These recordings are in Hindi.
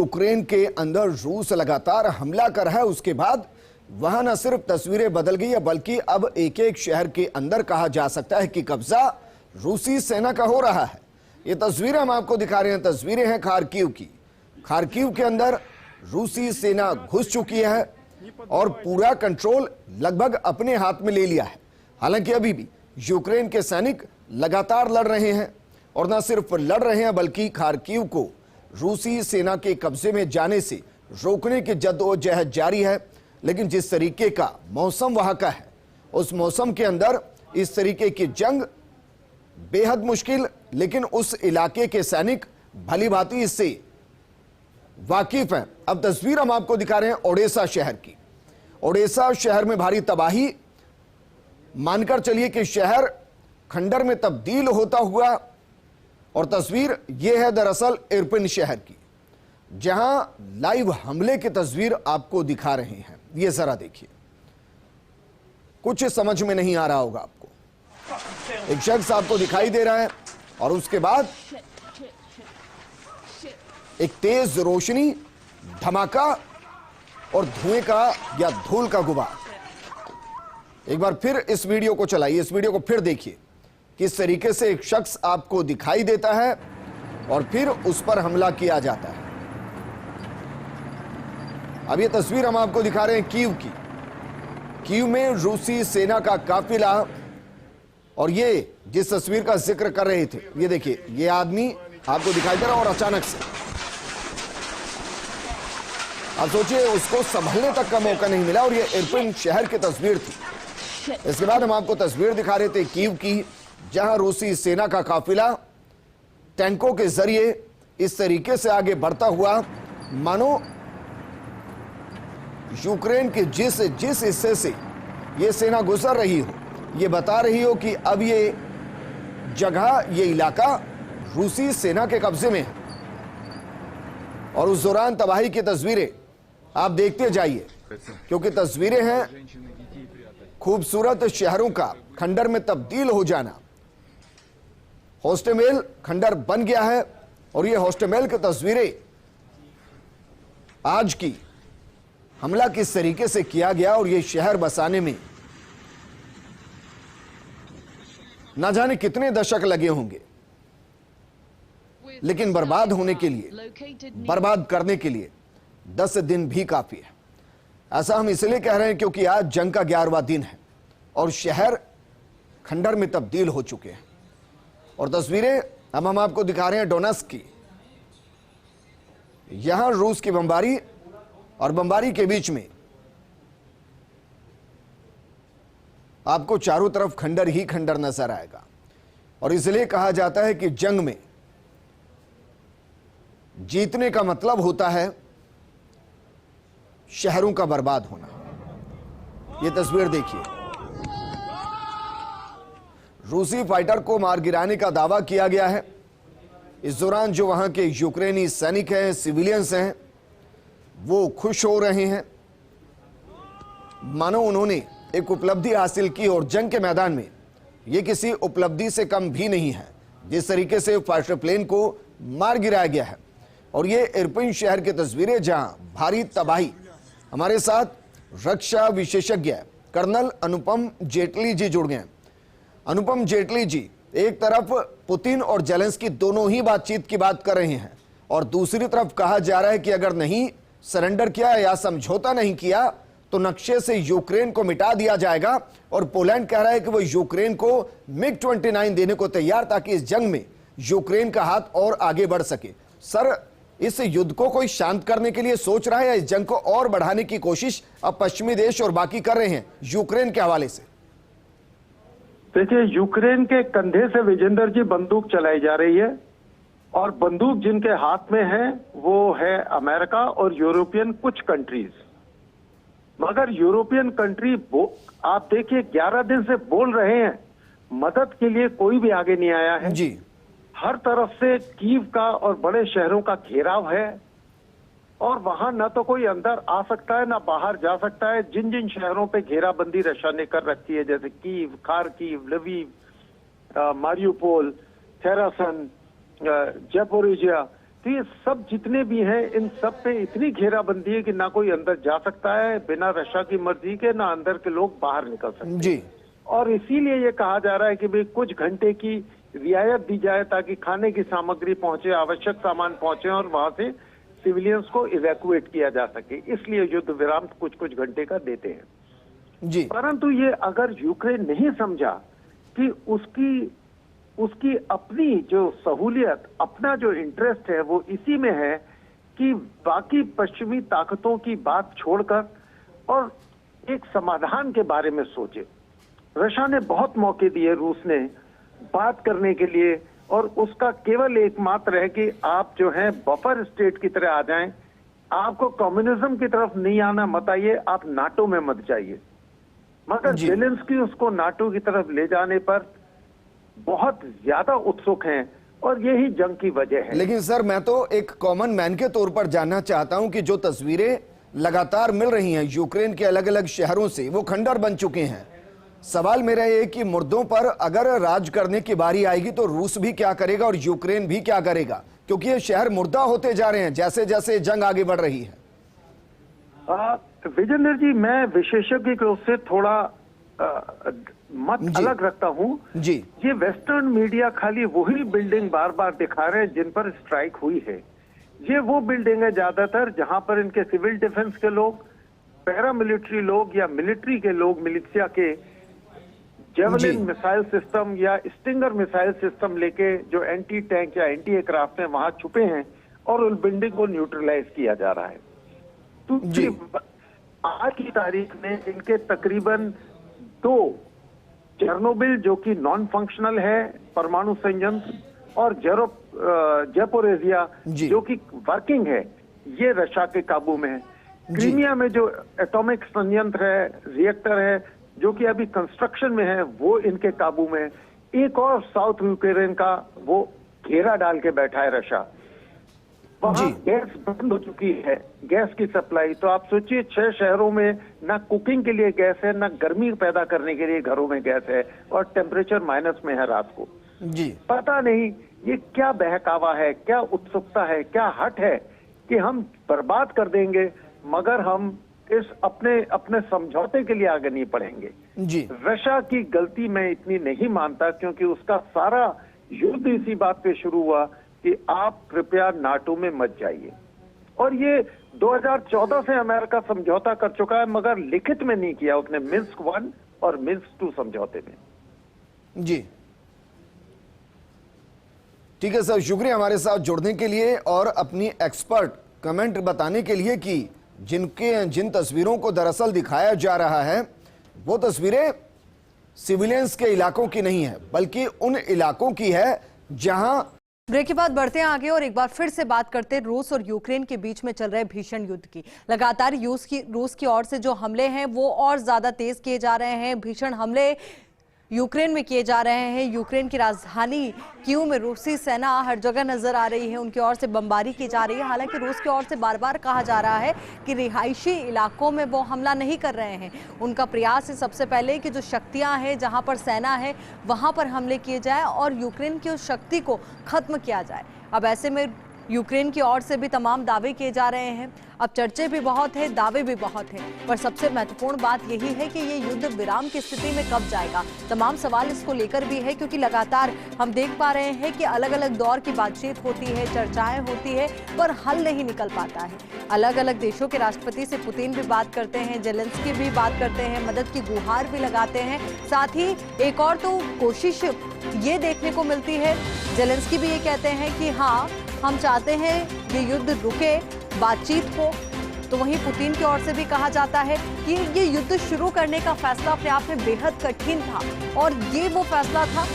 यूक्रेन के अंदर रूस लगातार हमला कर रहा है, उसके बाद वहां न सिर्फ तस्वीरें बदल गई है बल्कि अब एक एक शहर के अंदर कहा जा सकता है कि कब्जा रूसी सेना का हो रहा है। ये तस्वीरें हम आपको दिखा रहे हैं, तस्वीरें हैं खार्किव की। खार्किव के अंदर रूसी सेना घुस चुकी है और पूरा कंट्रोल लगभग अपने हाथ में ले लिया है। हालांकि अभी भी यूक्रेन के सैनिक लगातार लड़ रहे हैं और न सिर्फ लड़ रहे हैं बल्कि खार्किव को रूसी सेना के कब्जे में जाने से रोकने की जद्दोजहद जारी है। लेकिन जिस तरीके का मौसम वहां का है, उस मौसम के अंदर इस तरीके की जंग बेहद मुश्किल, लेकिन उस इलाके के सैनिक भली भांति इससे वाकिफ हैं। अब तस्वीर हम आपको दिखा रहे हैं ओडेसा शहर की। ओडेसा शहर में भारी तबाही, मानकर चलिए कि शहर खंडर में तब्दील होता हुआ। और तस्वीर यह है दरअसल इरपिन शहर की, जहां लाइव हमले की तस्वीर आपको दिखा रहे हैं। ये जरा देखिए, कुछ समझ में नहीं आ रहा होगा आपको। एक शख्स आपको दिखाई दे रहा है और उसके बाद एक तेज रोशनी, धमाका और धुएं का या धूल का गुबार। एक बार फिर इस वीडियो को चलाइए, इस वीडियो को फिर देखिए किस तरीके से एक शख्स आपको दिखाई देता है और फिर उस पर हमला किया जाता है। अब ये तस्वीर हम आपको दिखा रहे हैं कीव की। कीव में रूसी सेना का काफिला, और ये जिस तस्वीर का जिक्र कर रहे थे, ये देखिए, ये आदमी आपको दिखाई दे रहा और अचानक से आप सोचिए उसको संभलने तक का मौका नहीं मिला। और ये इरपिन शहर की तस्वीर थी। इसके बाद हम आपको तस्वीर दिखा रहे थे कीव की, जहां रूसी सेना का काफिला टैंकों के जरिए इस तरीके से आगे बढ़ता हुआ, मानो यूक्रेन के जिस हिस्से से ये सेना गुजर रही हो, ये बता रही हो कि अब ये जगह, ये इलाका रूसी सेना के कब्जे में है। और उस दौरान तबाही की तस्वीरें आप देखते जाइए, क्योंकि तस्वीरें हैं खूबसूरत शहरों का खंडर में तब्दील हो जाना। होस्टेमेल खंडर बन गया है और ये होस्टेमेल की तस्वीरें आज की हमला किस तरीके से किया गया और ये शहर बसाने में ना जाने कितने दशक लगे होंगे, लेकिन बर्बाद होने के लिए, बर्बाद करने के लिए 10 दिन भी काफी है। ऐसा हम इसलिए कह रहे हैं क्योंकि आज जंग का 11वां दिन है और शहर खंडर में तब्दील हो चुके हैं। और तस्वीरें अब हम आपको दिखा रहे हैं डोनेट्स्क की। यहां रूस की बमबारी और बमबारी के बीच में आपको चारों तरफ खंडर ही खंडर नजर आएगा। और इसलिए कहा जाता है कि जंग में जीतने का मतलब होता है शहरों का बर्बाद होना। यह तस्वीर देखिए, रूसी फाइटर को मार गिराने का दावा किया गया है। इस दौरान जो वहां के यूक्रेनी सैनिक हैं, सिविलियंस हैं, वो खुश हो रहे हैं, मानो उन्होंने एक उपलब्धि हासिल की। और जंग के मैदान में यह किसी उपलब्धि से कम भी नहीं है, जिस तरीके से फाइटर प्लेन को मार गिराया गया है। और ये इरपिन शहर की तस्वीरें, जहां भारी तबाही। हमारे साथ रक्षा विशेषज्ञ कर्नल अनुपम जेटली जी जुड़ गए। अनुपम जेटली जी, एक तरफ पुतिन और जेलेंस्की दोनों ही बातचीत की बात कर रहे हैं और दूसरी तरफ कहा जा रहा है कि अगर नहीं सरेंडर किया या समझौता नहीं किया तो नक्शे से यूक्रेन को मिटा दिया जाएगा। और पोलैंड कह रहा है कि वो यूक्रेन को MiG-29 देने को तैयार, ताकि इस जंग में यूक्रेन का हाथ और आगे बढ़ सके। सर, इस युद्ध को कोई शांत करने के लिए सोच रहा है या इस जंग को और बढ़ाने की कोशिश अब पश्चिमी देश और बाकी कर रहे हैं यूक्रेन के हवाले से? देखिए, यूक्रेन के कंधे से विजेंद्र जी बंदूक चलाई जा रही है और बंदूक जिनके हाथ में है वो है अमेरिका और यूरोपियन कुछ कंट्रीज। मगर यूरोपियन कंट्री आप देखिए 11 दिन से बोल रहे हैं, मदद के लिए कोई भी आगे नहीं आया है जी। हर तरफ से कीव का और बड़े शहरों का घेराव है और वहां न तो कोई अंदर आ सकता है ना बाहर जा सकता है। जिन जिन शहरों पे घेराबंदी रशिया ने कर रखी है, जैसे कीव, खार्किव, लवीव, मारियुपोल, खेरासन, ज़पोरिजिया, तो ये सब जितने भी हैं इन सब पे इतनी घेराबंदी है कि ना कोई अंदर जा सकता है बिना रशिया की मर्जी के, ना अंदर के लोग बाहर निकल सकते जी। और इसीलिए ये कहा जा रहा है कि भाई कुछ घंटे की रियायत दी जाए ताकि खाने की सामग्री पहुंचे, आवश्यक सामान पहुंचे और वहां से सिविलियंस को इवैक्यूएट किया जा सके। इसलिए युद्ध विराम कुछ कुछ घंटे का देते हैं जी। परंतु ये अगर यूक्रेन नहीं समझा कि उसकी अपनी जो सहूलियत, अपना जो इंटरेस्ट है वो इसी में है कि बाकी पश्चिमी ताकतों की बात छोड़कर और एक समाधान के बारे में सोचे। रशिया ने बहुत मौके दिए रूस ने बात करने के लिए और उसका केवल एकमात्र है कि आप जो है बफर स्टेट की तरह आ जाएं, आपको कम्युनिज्म की तरफ नहीं आना मत आइए, आप नाटो में मत जाइए। मगर जेलेंस्की उसको नाटो की तरफ ले जाने पर बहुत ज्यादा उत्सुक हैं और यही जंग की वजह है। लेकिन सर मैं तो एक कॉमन मैन के तौर पर जानना चाहता हूं कि जो तस्वीरें लगातार मिल रही हैं यूक्रेन के अलग अलग शहरों से, वो खंडर बन चुके हैं। सवाल मेरा ये कि मुर्दों पर अगर राज करने की बारी आएगी तो रूस भी क्या करेगा और यूक्रेन भी क्या करेगा, क्योंकि ये शहर मुर्दा होते जा रहे हैं जैसे जैसे जंग आगे बढ़ रही है। विजेंद्र जी, मैं विशेषज्ञ के उससे थोड़ा मत अलग रखता हूं जी। ये वेस्टर्न मीडिया खाली वही बिल्डिंग बार बार दिखा रहे हैं जिन पर स्ट्राइक हुई है। ये वो बिल्डिंग है ज्यादातर जहां पर इनके सिविल डिफेंस के लोग, पैरामिलिट्री लोग या मिलिट्री के लोग, मिलिशिया के जेवलिन मिसाइल सिस्टम या स्टिंगर मिसाइल सिस्टम लेके जो एंटी टैंक या एंटी एयरक्राफ्ट हैं वहां छुपे हैं और उन बिल्डिंग को न्यूट्रलाइज किया जा रहा है। तो आज की तारीख में इनके तकरीबन 2 चेर्नोबिल जो कि नॉन फंक्शनल है परमाणु संयंत्र और ज़ैपोरिज़िया जो कि वर्किंग है, ये रशिया के काबू में है। क्रीमिया में जो एटॉमिक संयंत्र है, रिएक्टर है जो कि अभी कंस्ट्रक्शन में है, वो इनके काबू में है। एक और साउथ यूक्रेन का वो घेरा डाल के बैठा है रशिया। वहां गैस बंद हो चुकी है, गैस की सप्लाई। तो आप सोचिए 6 शहरों में ना कुकिंग के लिए गैस है, ना गर्मी पैदा करने के लिए घरों में गैस है और टेम्परेचर माइनस में है रात को जी। पता नहीं ये क्या बहकावा है, क्या उत्सुकता है, क्या हट है कि हम बर्बाद कर देंगे मगर हम इस अपने समझौते के लिए आगे नहीं बढ़ेंगे जी। रशिया की गलती मैं इतनी नहीं मानता क्योंकि उसका सारा युद्ध इसी बात पे शुरू हुआ कि आप कृपया नाटो में मत जाइए। और ये 2014 से अमेरिका समझौता कर चुका है मगर लिखित में नहीं किया उसने मिन्स्क 1 और मिन्स्क 2 समझौते में जी। ठीक है सर, शुक्रिया हमारे साथ जुड़ने के लिए और अपनी एक्सपर्ट कमेंट बताने के लिए कि जिन तस्वीरों को दरअसल दिखाया जा रहा है वो तस्वीरें सिविलियंस के इलाकों की नहीं है बल्कि उन इलाकों की है जहां। ब्रेक के बाद बढ़ते हैं आगे और एक बार फिर से बात करते हैं रूस और यूक्रेन के बीच में चल रहे भीषण युद्ध की। लगातार रूस की ओर से जो हमले हैं वो और ज्यादा तेज किए जा रहे हैं। भीषण हमले यूक्रेन में किए जा रहे हैं। यूक्रेन की राजधानी कीव में रूसी सेना हर जगह नजर आ रही है, उनकी ओर से बमबारी की जा रही है। हालांकि रूस की ओर से बार बार कहा जा रहा है कि रिहायशी इलाकों में वो हमला नहीं कर रहे हैं। उनका प्रयास है सबसे पहले कि जो शक्तियां हैं, जहां पर सेना है, वहां पर हमले किए जाए और यूक्रेन की उस शक्ति को खत्म किया जाए। अब ऐसे में यूक्रेन की ओर से भी तमाम दावे किए जा रहे हैं। अब चर्चे भी बहुत है, दावे भी बहुत हैं, पर सबसे महत्वपूर्ण बात यही है कि ये युद्ध विराम की स्थिति में कब जाएगा। तमाम सवाल इसको लेकर भी है क्योंकि लगातार हम देख पा रहे हैं कि अलग अलग दौर की बातचीत होती है, चर्चाएं होती है, पर हल नहीं निकल पाता है। अलग अलग देशों के राष्ट्रपति से पुतिन भी बात करते हैं, जेलेंस्की भी बात करते हैं, मदद की गुहार भी लगाते हैं। साथ ही एक और तो कोशिश ये देखने को मिलती है, जेलेंस्की भी ये कहते हैं कि हाँ हम चाहते हैं ये युद्ध रुके, बातचीत हो। तो वहीं पुतिन की ओर से भी कहा जाता है कि ये युद्ध शुरू करने का फैसला अपने आप में बेहद कठिन था और ये वो फैसला था।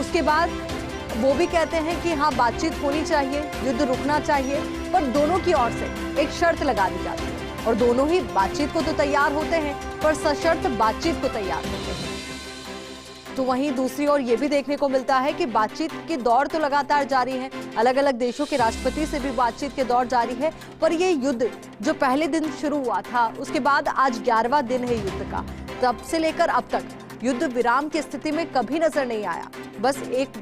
उसके बाद वो भी कहते हैं कि हाँ बातचीत होनी चाहिए, युद्ध रुकना चाहिए, पर दोनों की ओर से एक शर्त लगा दी जाती है और दोनों ही बातचीत को तो तैयार होते हैं पर सशर्त बातचीत को तैयार होते हैं। तो वहीं दूसरी ओर ये भी देखने को मिलता है कि बातचीत के दौर तो लगातार जारी है, अलग अलग देशों के राष्ट्रपति से भी बातचीत के दौर जारी है, पर ये युद्ध जो पहले दिन शुरू हुआ था उसके बाद आज 11वां दिन है युद्ध का, तब से लेकर अब तक युद्ध विराम की स्थिति में कभी नजर नहीं आया। बस एक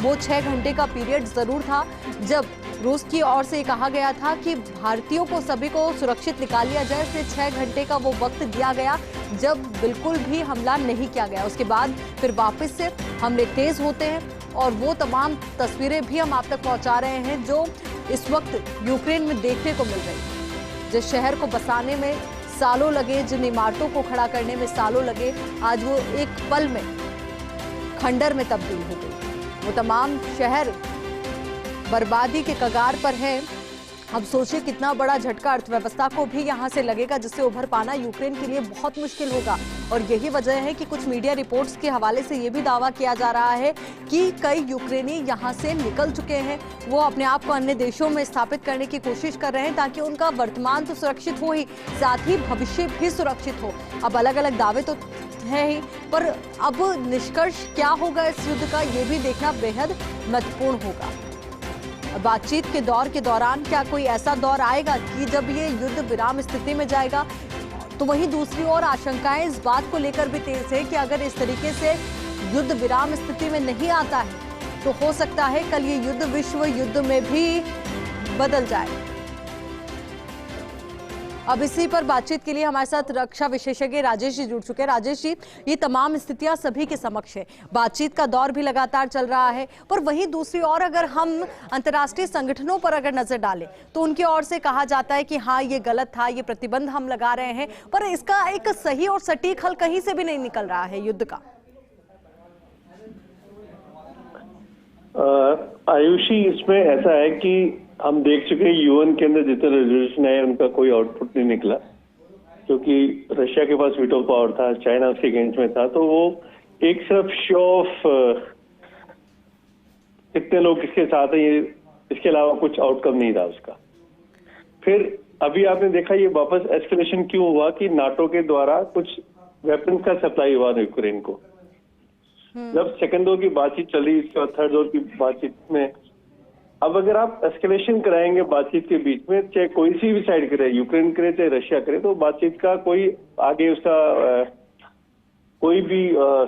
वो 6 घंटे का पीरियड जरूर था जब रूस की ओर से कहा गया था कि भारतीयों को सभी को सुरक्षित निकाल लिया जाए। इसलिए 6 घंटे का वो वक्त दिया गया जब बिल्कुल भी हमला नहीं किया गया। उसके बाद फिर वापस से हमले तेज होते हैं और वो तमाम तस्वीरें भी हम आप तक पहुंचा रहे हैं जो इस वक्त यूक्रेन में देखने को मिल रही है। जिस शहर को बसाने में सालों लगे, जिन इमारतों को खड़ा करने में सालों लगे, आज वो एक पल में खंडर में तब्दील हो गई। वो तमाम शहर बर्बादी के कगार पर है। अब सोचिए कितना बड़ा झटका अर्थव्यवस्था को भी यहां से लगेगा, जिससे उभर पाना यूक्रेन के लिए बहुत मुश्किल होगा। और यही वजह है कि कुछ मीडिया रिपोर्ट्स के हवाले से ये भी दावा किया जा रहा है कि कई यूक्रेनी यहां से निकल चुके हैं। वो अपने आप को अन्य देशों में स्थापित करने की कोशिश कर रहे हैं ताकि उनका वर्तमान तो सुरक्षित हो ही, साथ ही भविष्य भी सुरक्षित हो। अब अलग अलग दावे तो है ही, पर अब निष्कर्ष क्या होगा इस युद्ध का, ये भी देखना बेहद महत्वपूर्ण होगा। बातचीत के दौर के दौरान क्या कोई ऐसा दौर आएगा कि जब ये युद्ध विराम स्थिति में जाएगा? तो वहीं दूसरी ओर आशंकाएं इस बात को लेकर भी तेज है कि अगर इस तरीके से युद्ध विराम स्थिति में नहीं आता है तो हो सकता है कल ये युद्ध विश्व युद्ध में भी बदल जाए। अब इसी पर बातचीत के लिए हमारे साथ रक्षा विशेषज्ञ राजेश जी जुड़ चुके हैं। राजेश जी, ये तमाम स्थितियां सभी के समक्ष है, बातचीत का दौर भी लगातार चल रहा है, पर वहीं दूसरी ओर अगर हम अंतर्राष्ट्रीय संगठनों पर अगर नजर डालें तो उनकी ओर से कहा जाता है कि हाँ ये गलत था, ये प्रतिबंध हम लगा रहे हैं, पर इसका एक सही और सटीक हल कहीं से भी नहीं निकल रहा है युद्ध का। आयुषी, इसमें ऐसा है कि हम देख चुके हैं यूएन के अंदर जितने रेजोल्यूशन है उनका कोई आउटपुट नहीं निकला, क्योंकि रशिया के पास वीटो पावर था, चाइना उसके अगेंस्ट में था, तो वो एक सिर्फ शो ऑफ कितने लोग किसके साथ है, ये इसके अलावा कुछ आउटकम नहीं था उसका। फिर अभी आपने देखा ये वापस एस्केलेशन क्यों हुआ कि नाटो के द्वारा कुछ वेपन्स का सप्लाई हुआ यूक्रेन को। जब सेकंड दौर की बातचीत चल रही, इसके बाद थर्ड दौर की बातचीत में अब अगर आप एस्केलेशन कराएंगे बातचीत के बीच में, चाहे कोई सी भी साइड करे, यूक्रेन करे चाहे रशिया करे, तो बातचीत का कोई आगे उसका कोई भी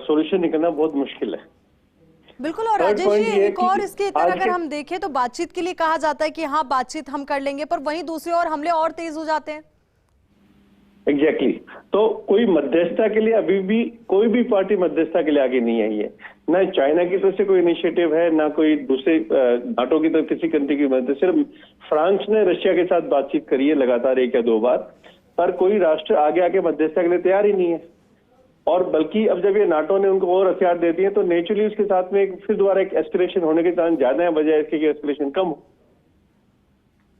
सॉल्यूशन निकलना बहुत मुश्किल है। बिल्कुल। और राजेश जी, एक और इसके तरह अगर हम देखें तो बातचीत के लिए कहा जाता है कि हाँ बातचीत हम कर लेंगे, पर वहीं दूसरी ओर हमले और तेज हो जाते हैं। एग्जैक्टली तो कोई मध्यस्थता के लिए अभी भी कोई भी पार्टी मध्यस्थता के लिए आगे नहीं आई है। ना चाइना की तरफ से कोई इनिशिएटिव है, ना कोई दूसरे नाटो की तरफ किसी कंट्री की मदद। सिर्फ फ्रांस ने रशिया के साथ बातचीत करी है लगातार 1 या 2 बार, पर कोई राष्ट्र आगे आके मध्यस्थता के लिए तैयार ही नहीं है। और बल्कि अब जब ये नाटो ने उनको और हथियार दे दिए तो नेचुरली उसके साथ में फिर दोबारा एक एस्केलेशन होने के चांस ज्यादा है, बजाय इसके कि एस्केलेशन कम हो।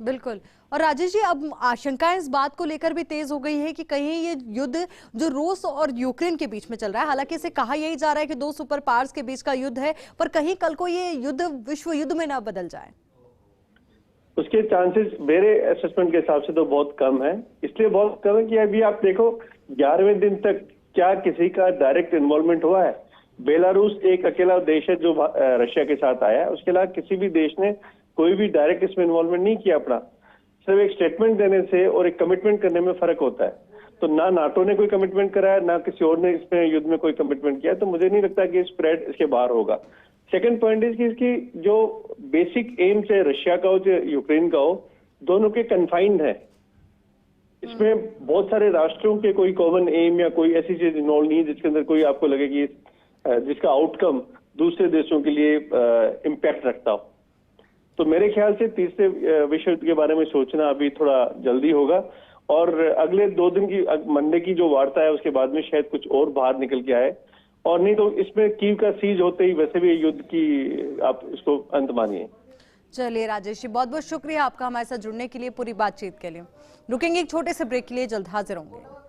बिल्कुल। और राजेश जी, अब आशंकाएं इस बात को लेकर भी तेज हो गई है कि कहीं ये युद्ध जो रूस और यूक्रेन के बीच में चल रहा है, हालांकि इसे कहा यही जा रहा है कि 2 सुपर पावर्स के बीच का युद्ध है, पर कहीं कल को ये युद्ध विश्व युद्ध में ना बदल जाए। उसके चांसेस मेरे असेसमेंट के हिसाब से तो बहुत कम है। इसलिए बहुत कम है कि अभी आप देखो 11वें दिन तक क्या किसी का डायरेक्ट इन्वॉल्वमेंट हुआ है? बेलारूस एक अकेला देश है जो रशिया के साथ आया है, उसके अलावा किसी भी देश ने कोई भी डायरेक्ट इसमें इन्वॉल्वमेंट नहीं किया अपना। सिर्फ एक स्टेटमेंट देने से और एक कमिटमेंट करने में फर्क होता है। तो ना नाटो ने कोई कमिटमेंट करा है, ना किसी और ने इसमें युद्ध में कोई कमिटमेंट किया है, तो मुझे नहीं लगता कि स्प्रेड इसके बाहर होगा। सेकंड पॉइंट इज कि इसकी जो बेसिक एम चाहे रशिया का हो चाहे यूक्रेन का हो, दोनों के कन्फाइंड है। इसमें बहुत सारे राष्ट्रों के कोई कॉमन एम या कोई ऐसी चीज इन्वॉल्व नहीं है जिसके अंदर कोई आपको लगे कि जिसका आउटकम दूसरे देशों के लिए इम्पैक्ट रखता हो। तो मेरे ख्याल से तीसरे विश्व युद्ध के बारे में सोचना अभी थोड़ा जल्दी होगा, और अगले 2 दिन की मंडे की जो वार्ता है उसके बाद में शायद कुछ और बाहर निकल के आए, और नहीं तो इसमें कीव का सीज होते ही वैसे भी युद्ध की आप इसको अंत मानिए। चलिए राजेश जी, बहुत बहुत शुक्रिया आपका हमारे साथ जुड़ने के लिए, पूरी बातचीत के लिए। रुकेंगे एक छोटे से ब्रेक के लिए, जल्द हाजिर होंगे।